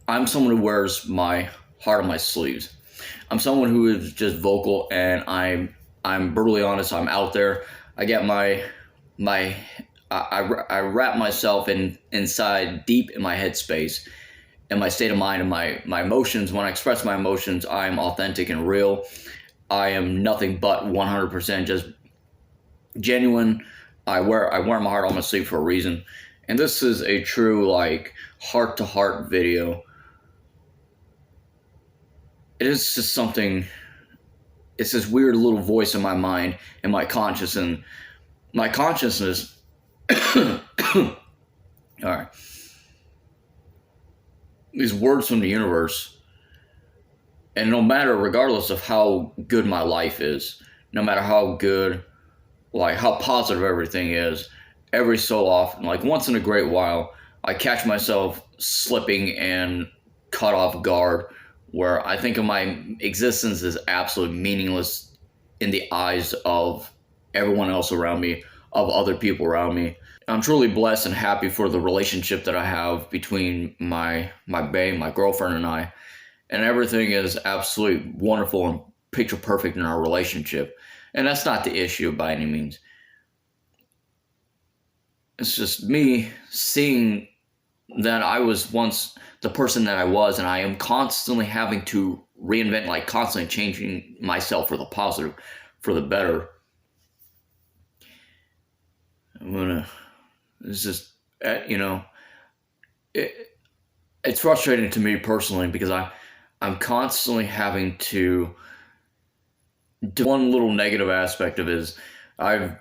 I'm someone who wears my heart on my sleeves. I'm someone who is just vocal, and I'm brutally honest. I'm out there. I get my I wrap myself inside deep in my headspace and my state of mind and my emotions. When I express my emotions, I'm authentic and real. I am nothing but 100% just genuine. I wear my heart on my sleeve for a reason, and this is a true like heart to heart video. It is just something. It's this weird little voice in my mind and my conscious and my consciousness. All right, these words from the universe, and no matter, regardless of how good my life is, no matter how good, like how positive everything is, every so often, like once in a great while, I catch myself slipping and cut off guard, where I think of my existence as absolutely meaningless in the eyes of everyone else around me, of other people around me. I'm truly blessed and happy for the relationship that I have between my bae, my girlfriend, and I, and everything is absolutely wonderful and picture perfect in our relationship. And that's not the issue by any means. It's just me seeing that I was once the person that I was, and I am constantly having to reinvent, like constantly changing myself for the positive, for the better. I'm gonna. It's just, you know, it, it's frustrating to me personally because I'm constantly having to. One little negative aspect of it is I've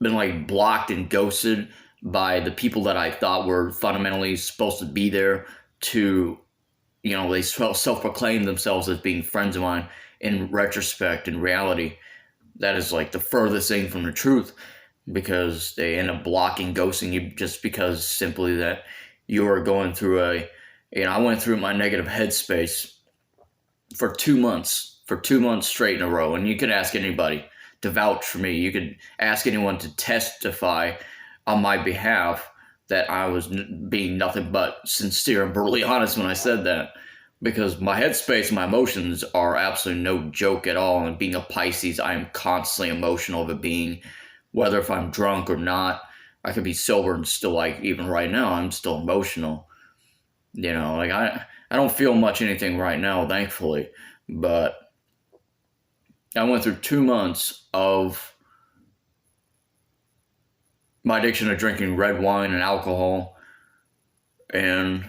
been like blocked and ghosted by the people that I thought were fundamentally supposed to be there to, they self-proclaim themselves as being friends of mine. In retrospect, in reality, that is like the furthest thing from the truth, because they end up blocking, ghosting you just because simply that you are going through I went through my negative headspace for 2 months straight in a row. And you could ask anybody to vouch for me. You could ask anyone to testify on my behalf that I was being nothing but sincere and brutally honest when I said that. Because my headspace, my emotions are absolutely no joke at all. And being a Pisces, I am constantly emotional of a being, whether if I'm drunk or not. I could be sober and still, like, even right now, I'm still emotional. Like I don't feel much anything right now, thankfully. But I went through 2 months of my addiction to drinking red wine and alcohol, and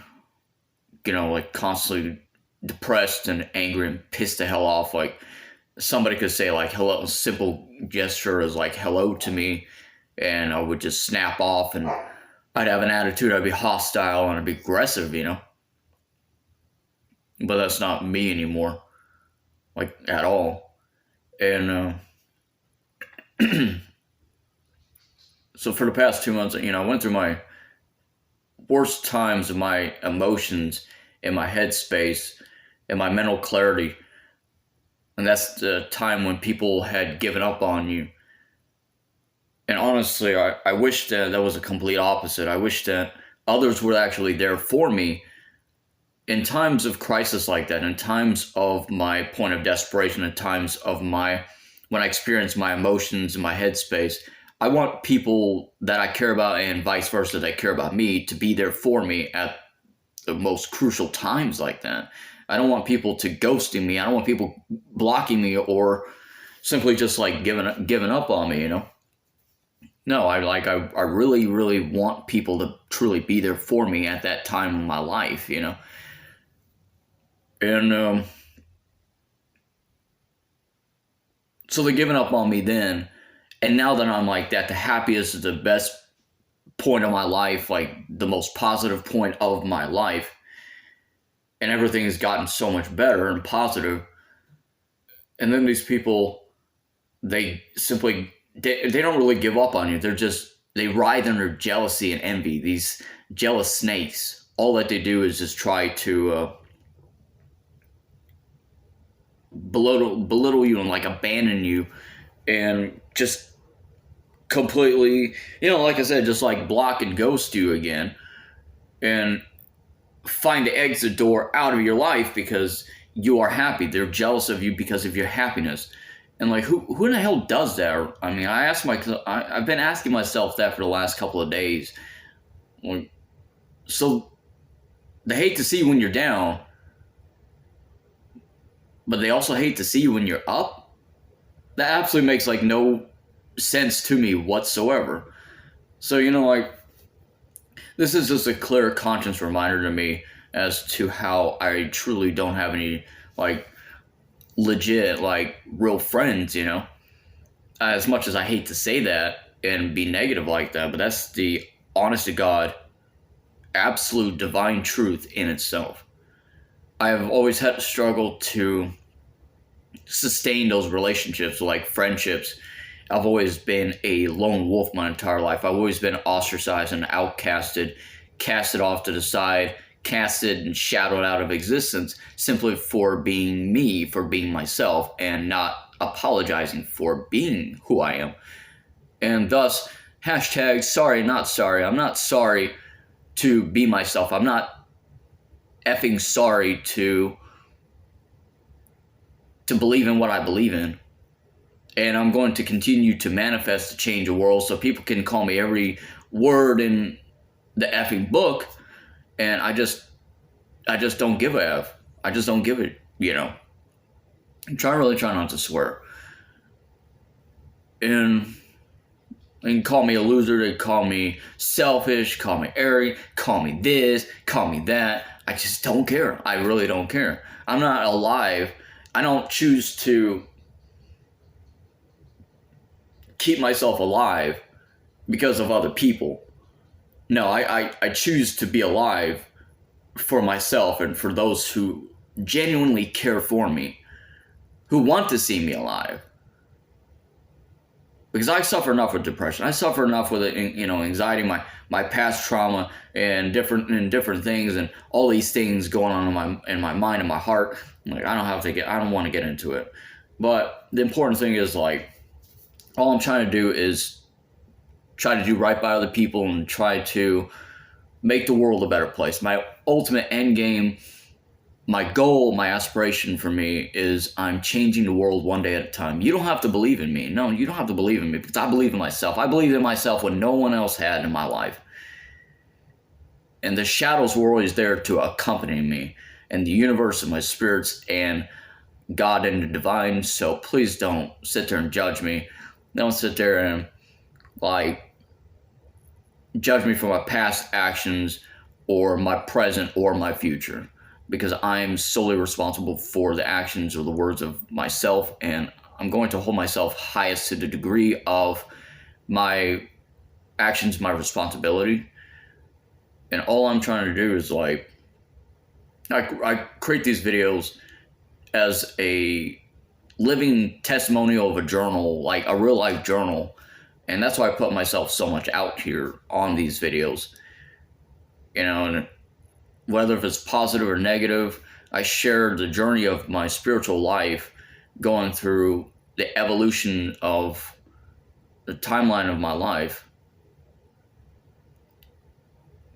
like constantly depressed and angry and pissed the hell off. Like somebody could say like hello, a simple gesture is like hello to me, and I would just snap off, and I'd have an attitude. I'd be hostile and I'd be aggressive. But that's not me anymore, like at all. And so for the past 2 months, I went through my worst times of my emotions in my headspace and my mental clarity. And that's the time when people had given up on you. And honestly, I wish that was a complete opposite. I wish that others were actually there for me in times of crisis like that, in times of my point of desperation, in times of when I experience my emotions in my headspace. I want people that I care about and vice versa that care about me to be there for me at the most crucial times like that. I don't want people to ghosting me. I don't want people blocking me or simply just like giving up on me. No, I really, really want people to truly be there for me at that time in my life. And so they're giving up on me then. And now that I'm like that, the happiest, the best point of my life, like the most positive point of my life, and everything has gotten so much better and positive. And then these people, they simply, they don't really give up on you. They writhe under jealousy and envy. These jealous snakes, all that they do is just try to belittle you and like abandon you, and just completely, like I said, just like block and ghost you again. And find the exit door out of your life because you are happy. They're jealous of you because of your happiness. And like, who in the hell does that? I mean, I've been asking myself that for the last couple of days. So they hate to see you when you're down, but they also hate to see you when you're up. That absolutely makes like no sense to me whatsoever. So, like, this is just a clear conscience reminder to me as to how I truly don't have any, like, legit, like, real friends, As much as I hate to say that and be negative like that, but that's the honest to God, absolute divine truth in itself. I have always had to struggle to sustain those relationships, like friendships. I've always been a lone wolf my entire life. I've always been ostracized and outcasted, casted off to the side, casted and shadowed out of existence simply for being me, for being myself, and not apologizing for being who I am. And thus, hashtag sorry, not sorry. I'm not sorry to be myself. I'm not effing sorry to believe in what I believe in. And I'm going to continue to manifest to change the world so people can call me every word in the effing book. And I just don't give a F. I just don't give it, I'm really trying not to swear. And they can call me a loser, they call me selfish, call me arrogant, call me this, call me that. I just don't care. I really don't care. I'm not alive. I don't choose to keep myself alive because of other people. No, I choose to be alive for myself and for those who genuinely care for me, who want to see me alive. Because I suffer enough with depression. I suffer enough with anxiety, my past trauma, and different things, and all these things going on in my mind and my heart. Like, I don't want to get into it. But the important thing is, like, all I'm trying to do is try to do right by other people and try to make the world a better place. My ultimate end game, my goal, my aspiration for me is I'm changing the world one day at a time. You don't have to believe in me. No, you don't have to believe in me because I believe in myself. I believed in myself when no one else had in my life. And the shadows were always there to accompany me, and the universe and my spirits and God and the divine. So please don't sit there and judge me. Don't sit there and judge me for my past actions or my present or my future, because I'm solely responsible for the actions or the words of myself, and I'm going to hold myself highest to the degree of my actions, my responsibility. And all I'm trying to do is I create these videos as a living testimonial of a journal, like a real life journal. And that's why I put myself so much out here on these videos. And whether if it's positive or negative, I share the journey of my spiritual life going through the evolution of the timeline of my life.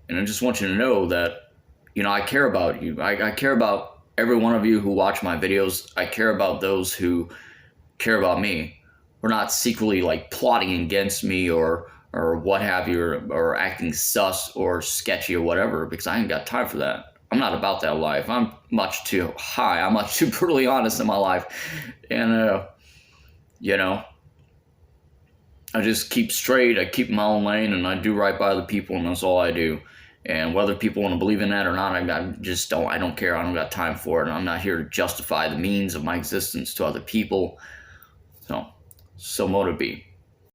And I just want you to know that, I care about you. I care about every one of you who watch my videos. I care about those who care about me. We're not secretly plotting against me or what have you, or acting sus or sketchy or whatever, because I ain't got time for that. I'm not about that life. I'm much too high. I'm much too brutally honest in my life. And, I just keep straight. I keep my own lane, and I do right by the people, and that's all I do. And whether people want to believe in that or not, I don't care. I don't got time for it. And I'm not here to justify the means of my existence to other people. So mote it be.